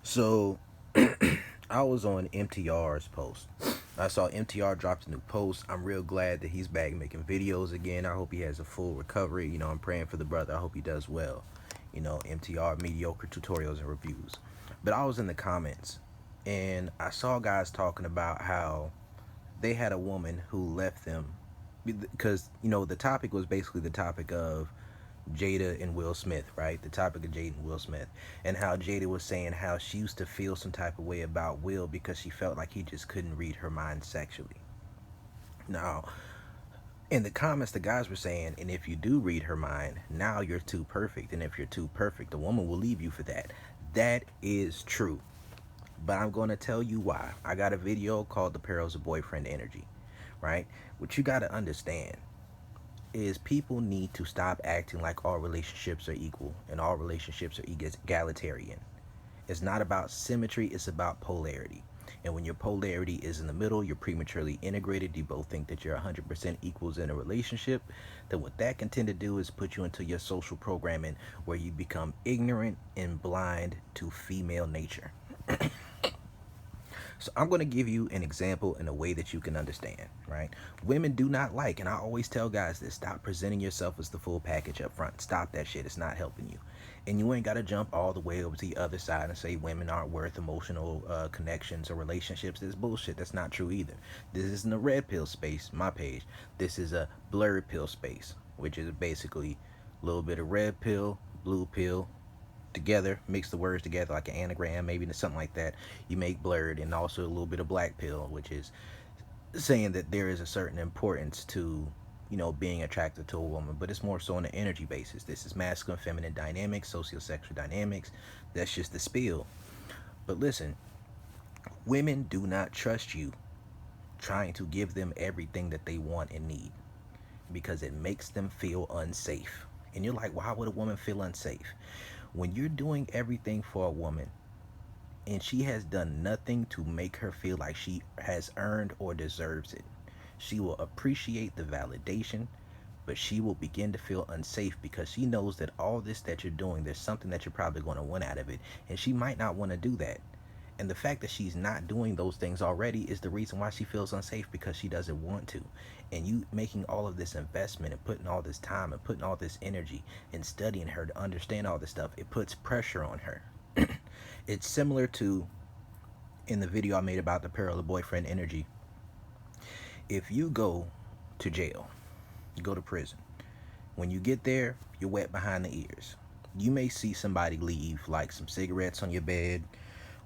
So I was on MTR's post. I saw MTR dropped a new post. I'm real glad that he's back making videos again. I hope he has a full recovery. I'm praying for the brother. I hope he does well. MTR mediocre tutorials and reviews. But I was in the comments and I saw guys talking about how they had a woman who left them because the topic was basically the topic of Jada and Will Smith, right? The topic of Jada and Will Smith, and how Jada was saying how she used to feel some type of way about Will because she felt like he just couldn't read her mind sexually. Now, in the comments, the guys were saying, and if you do read her mind, now you're too perfect, and if you're too perfect, the woman will leave you for that. That is true, but I'm going to tell you why. I got a video called "The Perils of Boyfriend Energy," right? What you got to understand is people need to stop acting like all relationships are equal and all relationships are egalitarian. It's not about symmetry, it's about polarity. And when your polarity is in the middle, you're prematurely integrated. You both think that you're 100% equals in a relationship. Then what that can tend to do is put you into your social programming where you become ignorant and blind to female nature. So I'm going to give you an example in a way that you can understand, right? Women do not like, and I always tell guys this, stop presenting yourself as the full package up front. Stop that shit. It's not helping you. And you ain't got to jump all the way over to the other side and say women aren't worth emotional connections or relationships. This bullshit. That's not true either. This isn't a red pill space, my page. This is a blurred pill space, which is basically a little bit of red pill, blue pill, together, mix the words together like an anagram, maybe something like that. You make blurred, and also a little bit of black pill, which is saying that there is a certain importance to being attracted to a woman, but it's more so on an energy basis. This is masculine feminine dynamics, sociosexual dynamics. That's just the spiel. But listen, women do not trust you trying to give them everything that they want and need because it makes them feel unsafe. And you're like, why would a woman feel unsafe? When you're doing everything for a woman and she has done nothing to make her feel like she has earned or deserves it, she will appreciate the validation, but she will begin to feel unsafe because she knows that all this that you're doing, there's something that you're probably going to want out of it, and she might not want to do that. And the fact that she's not doing those things already is the reason why she feels unsafe, because she doesn't want to. And you making all of this investment and putting all this time and putting all this energy and studying her to understand all this stuff, it puts pressure on her. It's similar to in the video I made about the peril of boyfriend energy. If you go to jail, you go to prison, when you get there, you're wet behind the ears. You may see somebody leave like some cigarettes on your bed,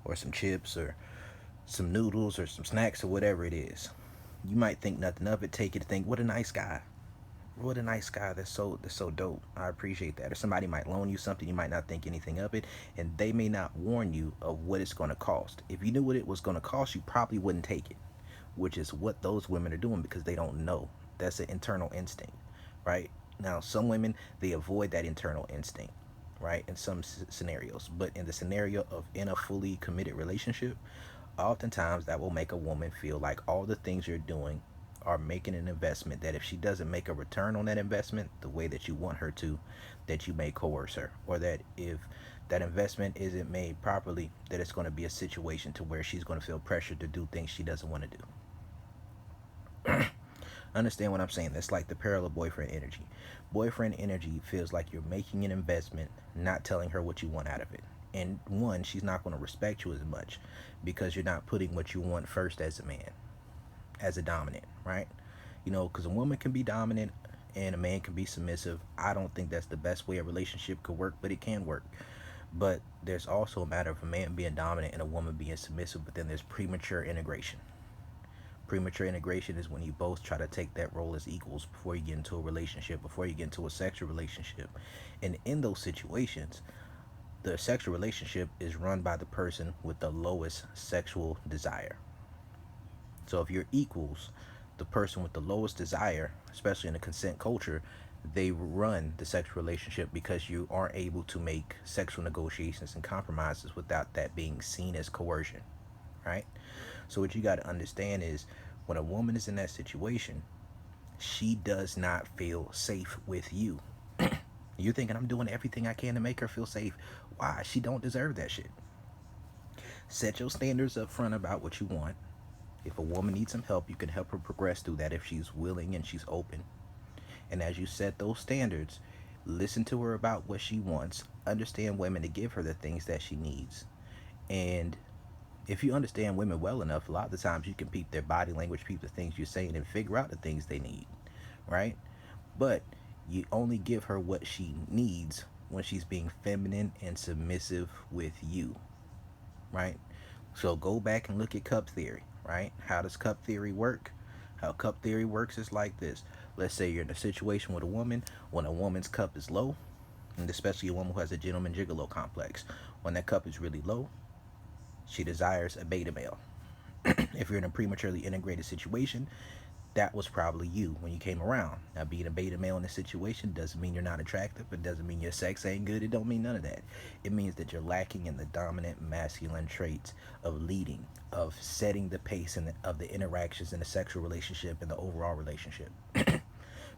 or some chips, or some noodles, or some snacks, or whatever it is. You might think nothing of it, take it, think, what a nice guy. What a nice guy. That's so dope. I appreciate that. Or somebody might loan you something, you might not think anything of it, and they may not warn you of what it's going to cost. If you knew what it was going to cost, you probably wouldn't take it, which is what those women are doing because they don't know. That's an internal instinct, right? Now, some women, they avoid that internal instinct, right, in some scenarios. But in the scenario of in a fully committed relationship, oftentimes that will make a woman feel like all the things you're doing are making an investment that if she doesn't make a return on that investment the way that you want her to, that you may coerce her, or that if that investment isn't made properly, that it's going to be a situation to where she's going to feel pressured to do things she doesn't want to do. Understand what I'm saying? That's like the parallel boyfriend energy. Boyfriend energy feels like you're making an investment, not telling her what you want out of it. And one, she's not going to respect you as much because you're not putting what you want first as a man, as a dominant, right? Because a woman can be dominant and a man can be submissive. I don't think that's the best way a relationship could work, but it can work. But there's also a matter of a man being dominant and a woman being submissive, but then there's premature integration. Premature integration is when you both try to take that role as equals before you get into a relationship, before you get into a sexual relationship. And in those situations, the sexual relationship is run by the person with the lowest sexual desire. So if you're equals, the person with the lowest desire, especially in a consent culture, they run the sexual relationship because you aren't able to make sexual negotiations and compromises without that being seen as coercion, right? So what you got to understand is when a woman is in that situation, she does not feel safe with you. You're thinking I'm doing everything I can to make her feel safe. Why? She don't deserve that shit. Set your standards up front about what you want. If a woman needs some help, you can help her progress through that if she's willing and she's open. And as you set those standards, listen to her about what she wants, understand women to give her the things that she needs. And if you understand women well enough, a lot of the times you can peep their body language, peep the things you're saying, and figure out the things they need, right? But you only give her what she needs when she's being feminine and submissive with you, right? So go back and look at cup theory, right? How does cup theory work? How cup theory works is like this. Let's say you're in a situation with a woman when a woman's cup is low, and especially a woman who has a gentleman gigolo complex. When that cup is really low, she desires a beta male. If you're in a prematurely integrated situation, that was probably you when you came around. Now, being a beta male in this situation doesn't mean you're not attractive. It doesn't mean your sex ain't good. It don't mean none of that. It means that you're lacking in the dominant masculine traits of leading, of setting the pace of the interactions in the sexual relationship and the overall relationship.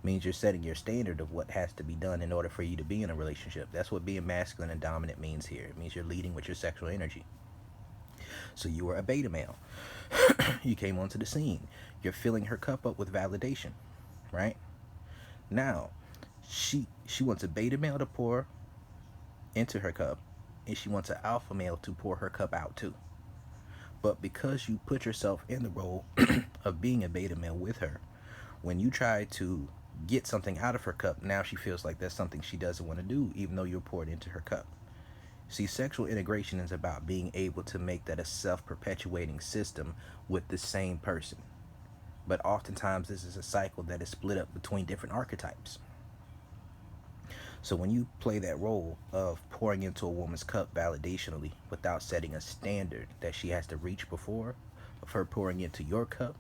Means you're setting your standard of what has to be done in order for you to be in a relationship. That's what being masculine and dominant means here. It means you're leading with your sexual energy. So you were a beta male. You came onto the scene. You're filling her cup up with validation, right? Now, she wants a beta male to pour into her cup, and she wants an alpha male to pour her cup out too. But because you put yourself in the role of being a beta male with her, when you try to get something out of her cup, now she feels like that's something she doesn't want to do, even though you're poured into her cup. See, sexual integration is about being able to make that a self-perpetuating system with the same person. But oftentimes this is a cycle that is split up between different archetypes. So when you play that role of pouring into a woman's cup validationally without setting a standard that she has to reach before of her pouring into your cup,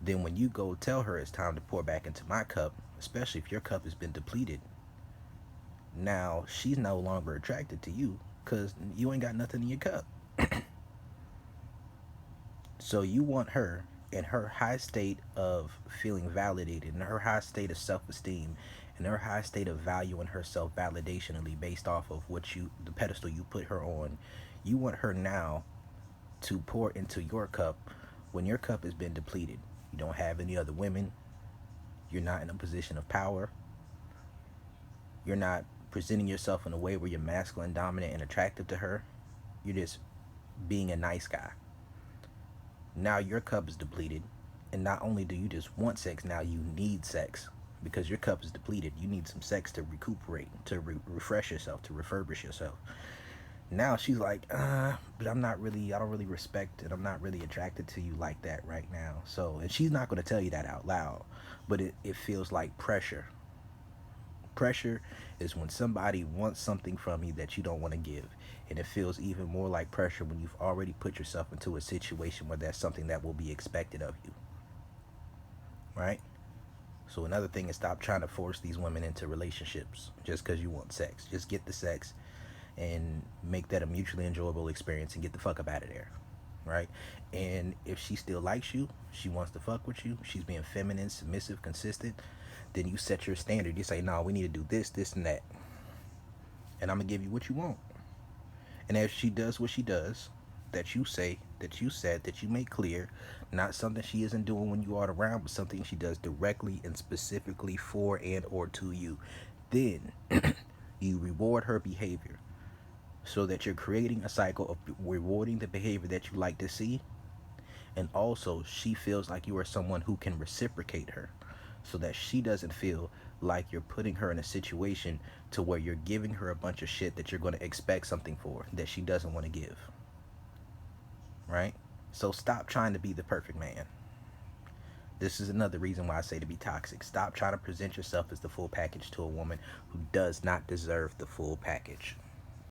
then when you go tell her it's time to pour back into my cup, especially if your cup has been depleted, now she's no longer attracted to you because you ain't got nothing in your cup. So you want her in her high state of feeling validated, in her high state of self-esteem, in her high state of valuing herself validationally based off of the pedestal you put her on. You want her now to pour into your cup when your cup has been depleted. You don't have any other women. You're not in a position of power. You're not presenting yourself in a way where you're masculine, dominant, and attractive to her. You're just being a nice guy. Now your cup is depleted, and not only do you just want sex, now you need sex because your cup is depleted. You need some sex to recuperate, to refresh yourself, to refurbish yourself. Now she's like, but I don't really respect it. I'm not really attracted to you like that right now. So, and she's not going to tell you that out loud, but it feels like pressure. Pressure is when somebody wants something from you that you don't want to give. And it feels even more like pressure when you've already put yourself into a situation where that's something that will be expected of you. Right? So another thing is stop trying to force these women into relationships just because you want sex. Just get the sex and make that a mutually enjoyable experience and get the fuck up out of there. Right? And if she still likes you, she wants to fuck with you, she's being feminine, submissive, consistent, then you set your standard. You say, no, we need to do this, this, and that. And I'm going to give you what you want. And if she does what she does, that you say, that you said, that you make clear, not something she isn't doing when you aren't around, but something she does directly and specifically for and or to you, then you reward her behavior so that you're creating a cycle of rewarding the behavior that you like to see. And also she feels like you are someone who can reciprocate her, so that she doesn't feel like you're putting her in a situation to where you're giving her a bunch of shit that you're going to expect something for that she doesn't want to give. Right? So stop trying to be the perfect man. This is another reason why I say to be toxic. Stop trying to present yourself as the full package to a woman who does not deserve the full package.